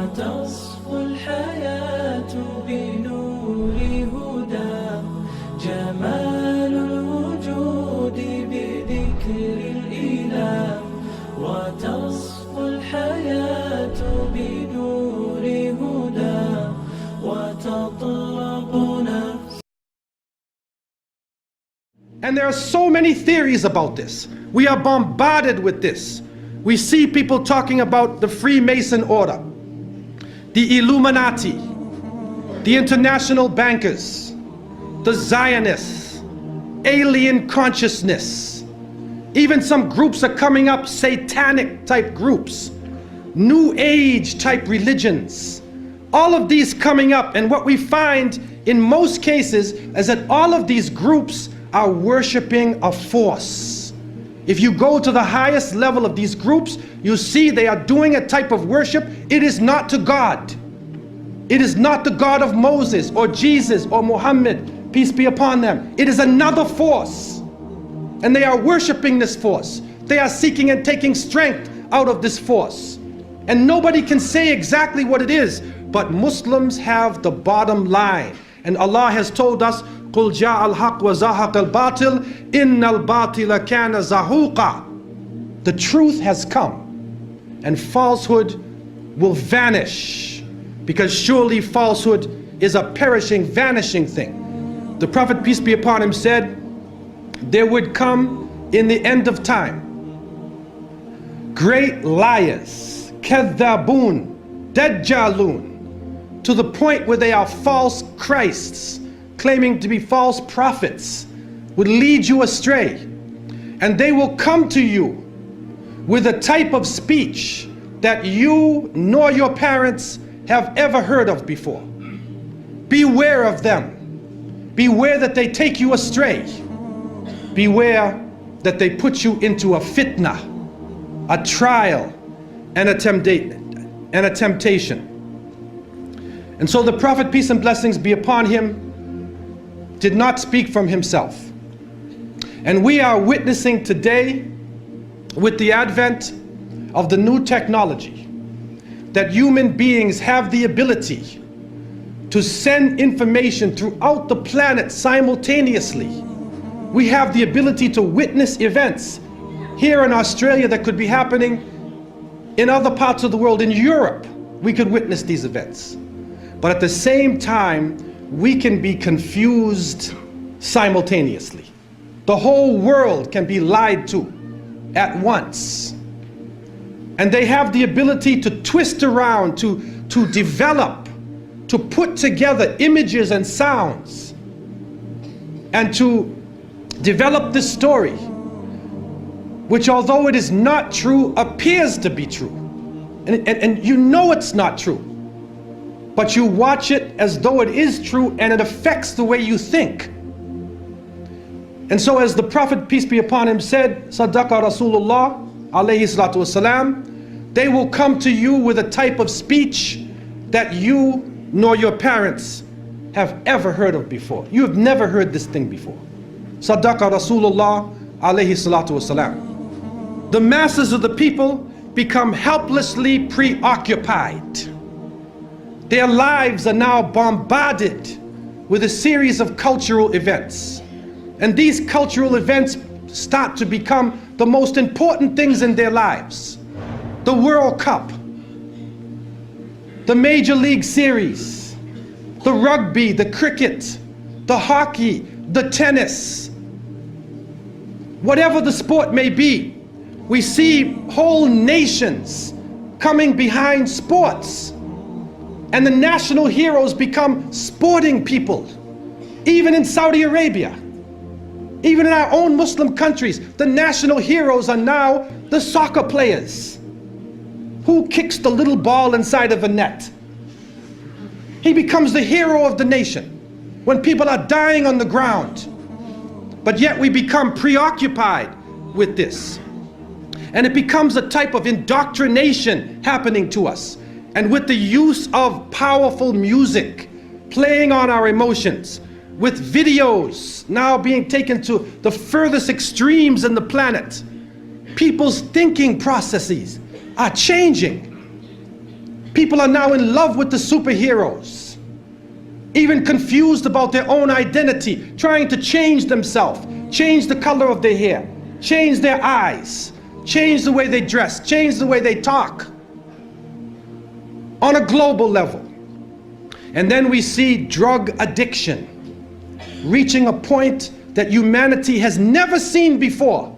وتصفو الحياة بنور هدى جمال الوجود بذكر الإله وتصفو الحياة بنور هدى وتطلب نفس. And there are so many theories about this. We are bombarded with this. We see people talking about the Freemason order, the Illuminati, the international bankers, the Zionists, alien consciousness. Even some groups are coming up, satanic type groups, New Age type religions. All of these coming up, and what we find in most cases is that all of these groups are worshiping a force. If you go to the highest level of these groups, you see they are doing a type of worship. It is not to God. It is not the God of Moses or Jesus or Muhammad, peace be upon them. It is another force. And they are worshiping this force. They are seeking and taking strength out of this force. And nobody can say exactly what it is, but Muslims have the bottom line. And Allah has told us, قُلْ جَاءَ الْحَقُّ وَزَهَقَ الْبَاطِلِ إِنَّ الْبَاطِلَ كَانَ زَهُوقًا. The truth has come, and falsehood will vanish, because surely falsehood is a perishing, vanishing thing. The Prophet, peace be upon him, said, there would come in the end of time great liars, kadhabun, dajjalun, to the point where they are false Christs, claiming to be false prophets, would lead you astray. And they will come to you with a type of speech that you nor your parents have ever heard of before. Beware of them. Beware that they take you astray. Beware that they put you into a fitna, a trial, and a temptation. And so the Prophet, peace and blessings be upon him, did not speak from himself. And we are witnessing today, with the advent of the new technology, that human beings have the ability to send information throughout the planet simultaneously. We have the ability to witness events here in Australia that could be happening in other parts of the world. In Europe, we could witness these events. But at the same time, we can be confused simultaneously. The whole world can be lied to at once. And they have the ability to twist around, to develop, to put together images and sounds, and to develop this story, which, although it is not true, appears to be true. And you know it's not true, but you watch it as though it is true, and it affects the way you think. And so, as the Prophet, peace be upon him, said, Sadaqa Rasulullah alayhi salatu wasalam, they will come to you with a type of speech that you nor your parents have ever heard of before. You have never heard this thing before. Sadaqa Rasulullah alayhi salatu wasalam. The masses of the people become helplessly preoccupied. Their lives are now bombarded with a series of cultural events. And these cultural events start to become the most important things in their lives. The World Cup, the Major League Series, the rugby, the cricket, the hockey, the tennis, whatever the sport may be, we see whole nations coming behind sports. And the national heroes become sporting people. Even in Saudi Arabia, even in our own Muslim countries, the national heroes are now the soccer players. Who kicks the little ball inside of a net? He becomes the hero of the nation when people are dying on the ground. But yet we become preoccupied with this. And it becomes a type of indoctrination happening to us. And with the use of powerful music playing on our emotions, with videos now being taken to the furthest extremes in the planet, people's thinking processes are changing. People are now in love with the superheroes, even confused about their own identity, trying to change themselves, change the color of their hair, change their eyes, change the way they dress, change the way they talk on a global level. And then we see drug addiction reaching a point that humanity has never seen before.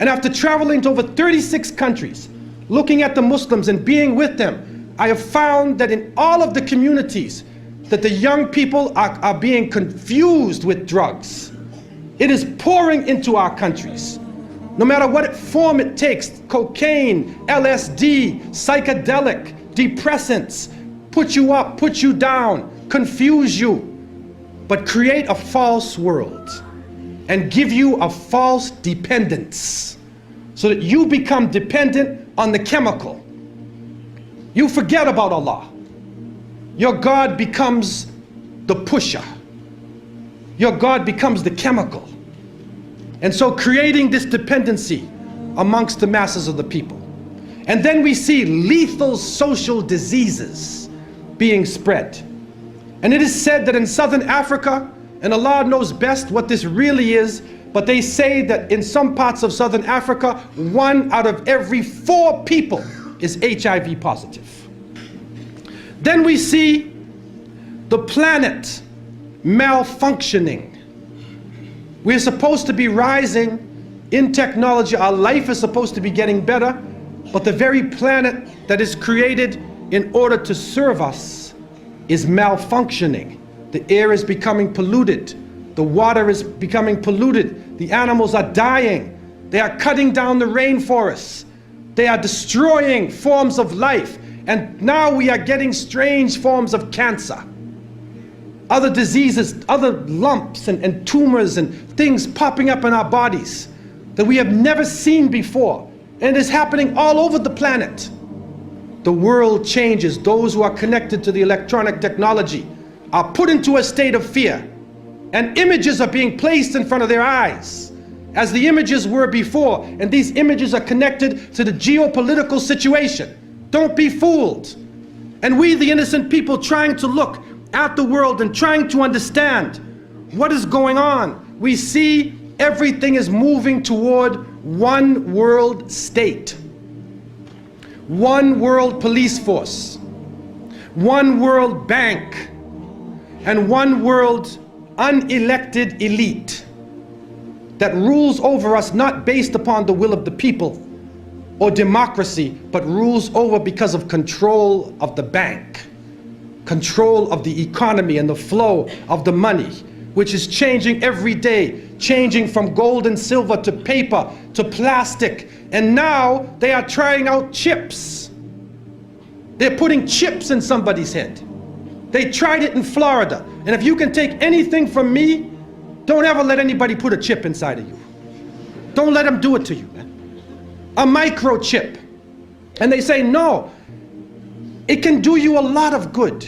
And after traveling to over 36 countries, looking at the Muslims and being with them, I have found that in all of the communities that the young people are being confused with drugs. It is pouring into our countries. No matter what form it takes, cocaine, LSD, psychedelic, depressants, put you up, put you down, confuse you, but create a false world and give you a false dependence so that you become dependent on the chemical. You forget about Allah. Your God becomes the pusher. Your God becomes the chemical. And so creating this dependency amongst the masses of the people. And then we see lethal social diseases being spread. And it is said that in Southern Africa, and Allah knows best what this really is, but they say that in some parts of Southern Africa, 1 out of every 4 people is HIV positive. Then we see the planet malfunctioning. We're supposed to be rising in technology. Our life is supposed to be getting better, but the very planet that is created in order to serve us is malfunctioning. The air is becoming polluted. The water is becoming polluted. The animals are dying. They are cutting down the rainforests. They are destroying forms of life. And now we are getting strange forms of cancer. Other diseases, other lumps and tumors and things popping up in our bodies that we have never seen before. And it is happening all over the planet. The world changes. Those who are connected to the electronic technology are put into a state of fear. And images are being placed in front of their eyes, as the images were before. And these images are connected to the geopolitical situation. Don't be fooled. And we, the innocent people, trying to look at the world and trying to understand what is going on, we see everything is moving toward one world state, one world police force, one world bank, and one world unelected elite that rules over us not based upon the will of the people or democracy, but rules over because of control of the bank, control of the economy and the flow of the money, which is changing every day, changing from gold and silver to paper to plastic. And now they are trying out chips. They're putting chips in somebody's head. They tried it in Florida. And if you can take anything from me, don't ever let anybody put a chip inside of you. Don't let them do it to you, man. A microchip. And they say, no, it can do you a lot of good.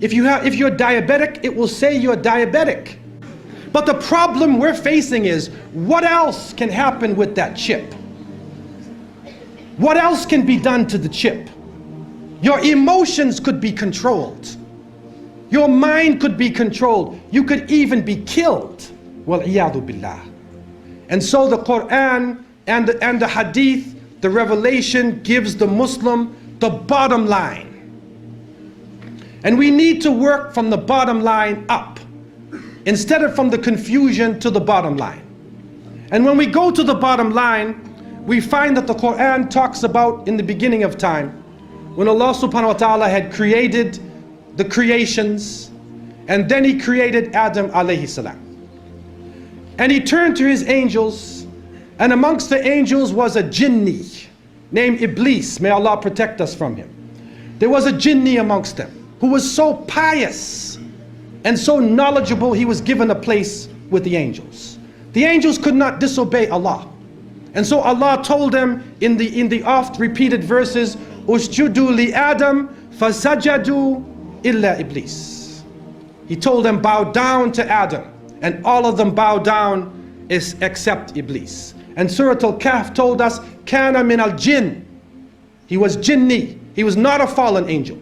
If you're diabetic, it will say you're diabetic. But the problem we're facing is, what else can happen with that chip? What else can be done to the chip? Your emotions could be controlled. Your mind could be controlled. You could even be killed. Wal-iyadu billah. And so the Quran and the Hadith, the revelation gives the Muslim the bottom line. And we need to work from the bottom line up, instead of from the confusion to the bottom line. And when we go to the bottom line, we find that the Quran talks about in the beginning of time, when Allah subhanahu wa ta'ala had created the creations, and then He created Adam alayhi salam. And He turned to His angels, and amongst the angels was a jinni named Iblis. May Allah protect us from him. There was a jinni amongst them who was so pious and so knowledgeable, he was given a place with the angels. The angels could not disobey Allah. And so Allah told them in the oft repeated verses, Usjudu li Adam fasajadu illa Iblis. He told them, bow down to Adam, and all of them bow down except Iblis. And Surah Al-Kahf told us, Kana min al-jinn. He was jinni. He was not a fallen angel.